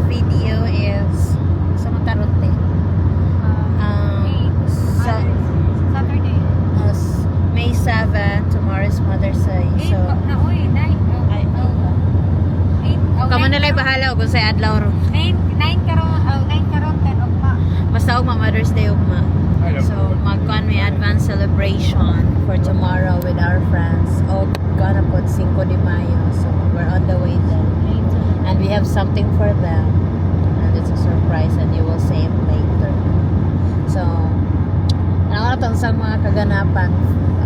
video is sa Matarote. Saturday. May 7, tomorrow's Mother's Day. So, kamo na lang bahala kung sa adlaw ro. 9 karon 10 ugma. Basta ugma Mother's Day ugma. So, magkuhan may advance celebration for tomorrow with our friends. Oh, gonna put 5 de Mayo. So, we're on the way then. And we have something for them. And it's a surprise and you will see it later. So, ano na itong sa mga kaganapan?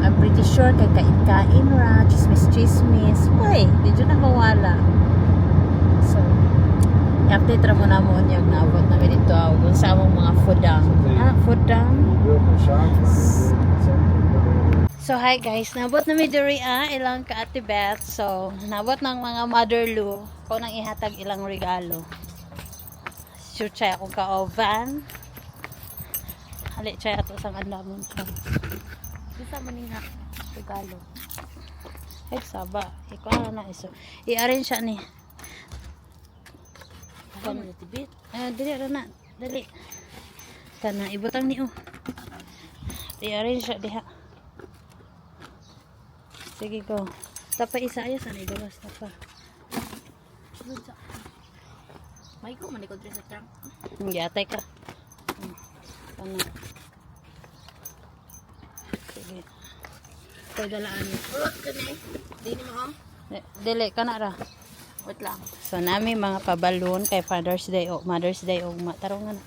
I'm pretty sure kay kain-kain ra, chismis-chismis. Uy, di dyan nakawala. So, i-update ra mo na mo niyag naabot namin dito kung sa among mga foodang. Foodang? So, hi guys. Naabot na mi diri ilang ka Ate Beth. So, naabot ng mga motherloo. Kung nang ihatag ilang regalo. Sure chay akong ka-oven. Hali chay ato sang andamon siya. Isa man nga regalo. Ay, saba. Ikaw na iso. I-arrange siya ni. Dili na. Dali. Kana, ibutang ni I-arrange siya diha. Sige ko. Tapa isa ayos. Ano ibawas? Tapa. May ko manikod sa trunk. Hindi, atay ka. Kana. Sige. Ito dalaan niya. Dili mo Dili, kana ra. Wait lang. So, nami mga pabalon kay Father's Day o Mother's Day o matarungan.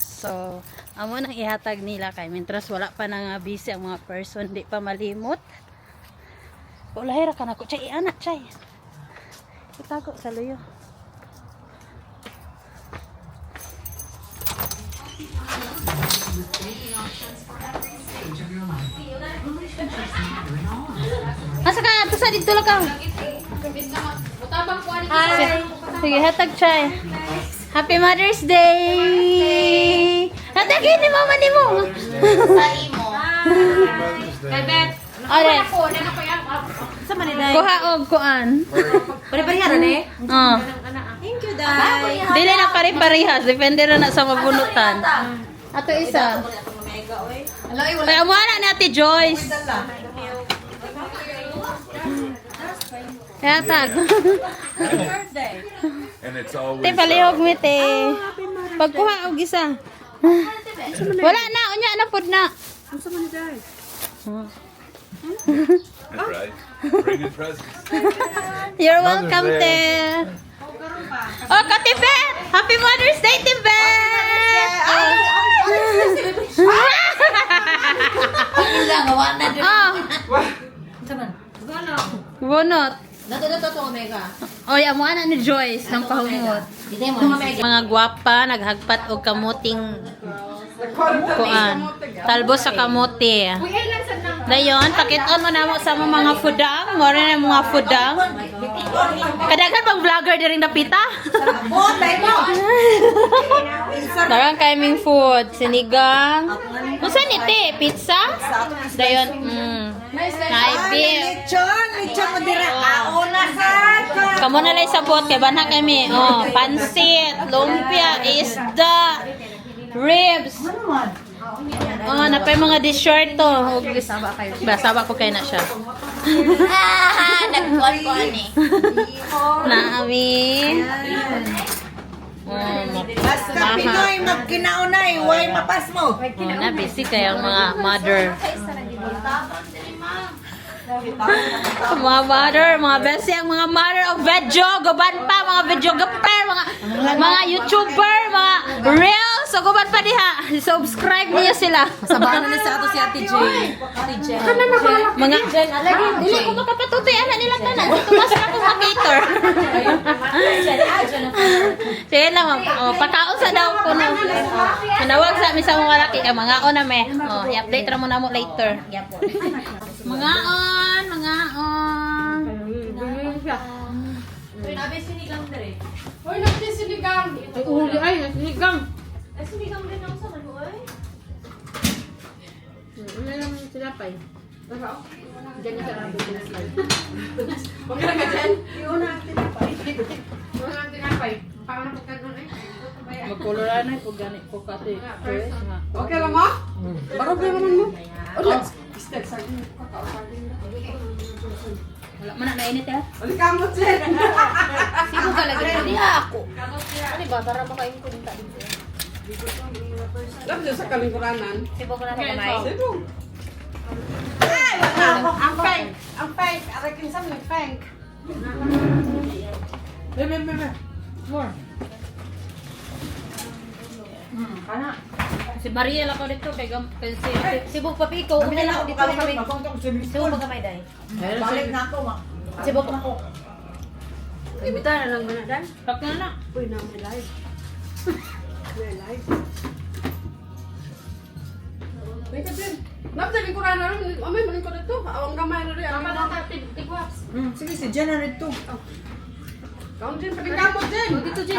So, amo nang ihatag nila kay mentras wala pa nang busy ang mga person, di pa malimot. Ulahira ka na ko. Chay, anak, chay. Itago sa luyo. Asa ka? Tusa dito lang ka. Hi. Sige, hatag chay. Happy Mother's Day! Hatagin ni mama ni mo. Sa imo. Kay Beth. Ore. Sa maniday. Kuha og kuan. Pare-pareha na Oh. Thank you, Dad. Dili na pare-parehas, depende na sa mabunutan. Ato isa. Ay, amo na ni Ate Joyce. Kaya tag. And it's always Te palihog mi te. Pagkuha og isa. Wala na, unya na pud na. Unsa man Dad? that's right. Bring in presents. You're welcome, te. Oh, Katibet! Happy Mother's Day, Tibet! Oh. Bunot. Dato Omega. Oy, amo ana ni Joyce ng pahungot. Mga gwapa naghagpat og kamuting kuan. Talbos sa kamote. Dayon, pakit-on mo na mo sa mga fudang. Mo rin ang mga fudang. Kadaghan bang vlogger diring napita? Darang kaming food, sinigang. Unsa ni te? Pizza? Dayon, naibig. Lechon mo dira. Auna sa. Kamo na lang sabot kay banha kami. Oh, pansit, lumpia, isda, ribs. Oh, napay mga dessert to. Basaba ko kay na siya. Nagkuan ko ani. Naami. Basta Pinoy magkinaunay, way mapas mo. Na busy kay ang mga mother. Mga best ang mga mother of video, guban pa, mga videographer, mga YouTuber, mga reels, so guban pa diha. Subscribe niyo sila. Sabahan na sa ato si Ate J. Ate J. Mga dili ko makapatutoy ana nila tanan. Tumas na ko cater. Sige lang, pakaon sa daw ko no. Manawag sa mi sa mga laki kay mga on na me. I-update ra mo na mo later. Mga on. Nabe sinigang dere. Hoy, natin sinigang. Ay, uli ay, sinigang. Ay sinigang din ako sa manuoy. Ano lang silapay? Diyan yung sarap yung slide. Huwag ka na dyan. Yun ang tinapay. Huwag na tinapay. Paano po ka doon eh? Magkoloran na po gani po kati. Okay lang mo? Barog na naman mo. Ulit. Step sa akin. Wala man na nainit ha. Ulit ka mo, Jen. Sino ka lagi? Hindi ako. Ano ba para makain ko dito dito. Alam niyo sa kalingkuranan. Sibo ko na kamay. Sibo. Ang fake. Ang fake. Arakin sa may fake. Bebe. More. Kana. Si Maria lang ko dito kay Sibog pa piko. Umi na ako dito kami. Sibog pa kamay dai. Balik na ako, ma. Sibog pa ako. Imita na lang muna dan. Pak na na. Uy, na may live. May live. Wait a minute. Napsa lingkuranan rin. Amay, maling ko dito. Awang gamay na rin. Mama na tigwaps. Sige, si Jen na rito. Kaun Jen, paling kamot Jen. Dito Jen.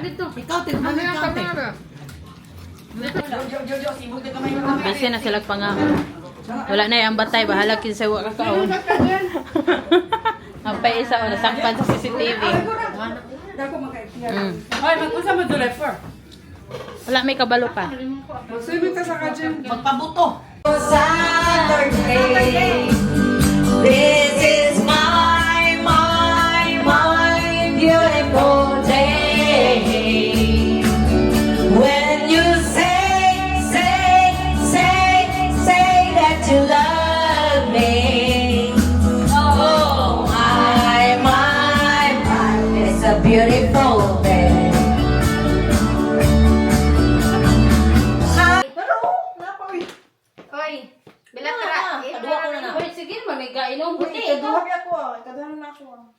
Dito. Ikaw, tignan mo ikaw. Busy na sila pangako. Wala na yung batay, bahala kinsa wa ka kaon. Ang pa isa o nasangpan sa CCTV. Dako makaitiyan. Hoy, mag-usa mo dulay for. Wala may kabalo pa. Mag-swimming ka sa Jen. Magpabuto. Saturday. This is my beautiful day. When you say that you love me. Oh, my, it's a beautiful day. Hoy, bilatra. Kadua ko na na. Hoy, sige man may gainom buti. Ikaduha ako. Ikaduha na ako.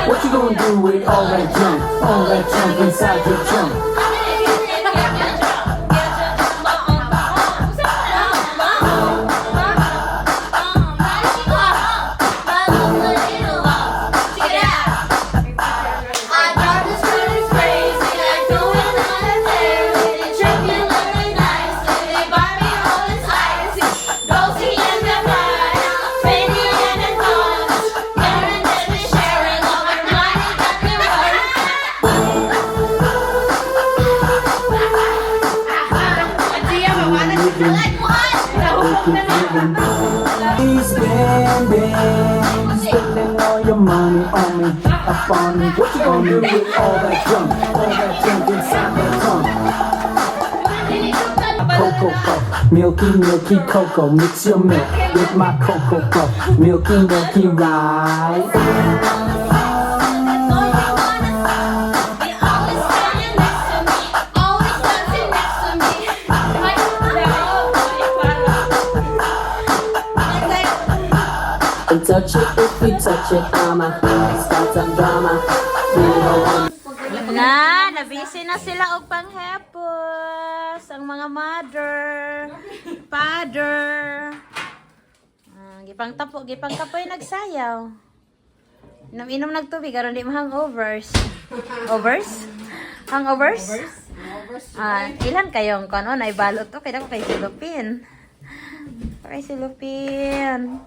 What you gonna do with all that junk inside your trunk? Spending all your money on me, up on me. What you gonna do with all that junk inside that trunk? Cocoa puff, milky cocoa. Mix your milk with my cocoa puff, milky rice. And touch it if we touch it, I'ma start some drama. Na, nabisi na sila og panghapos ang mga mother, father. Gipang kapoy nagsayaw. Inom nagtubig aron di hangovers. Overs? Hangovers? Ilan kayong kono na ibalot to kay dako kay silupin. Kay silupin.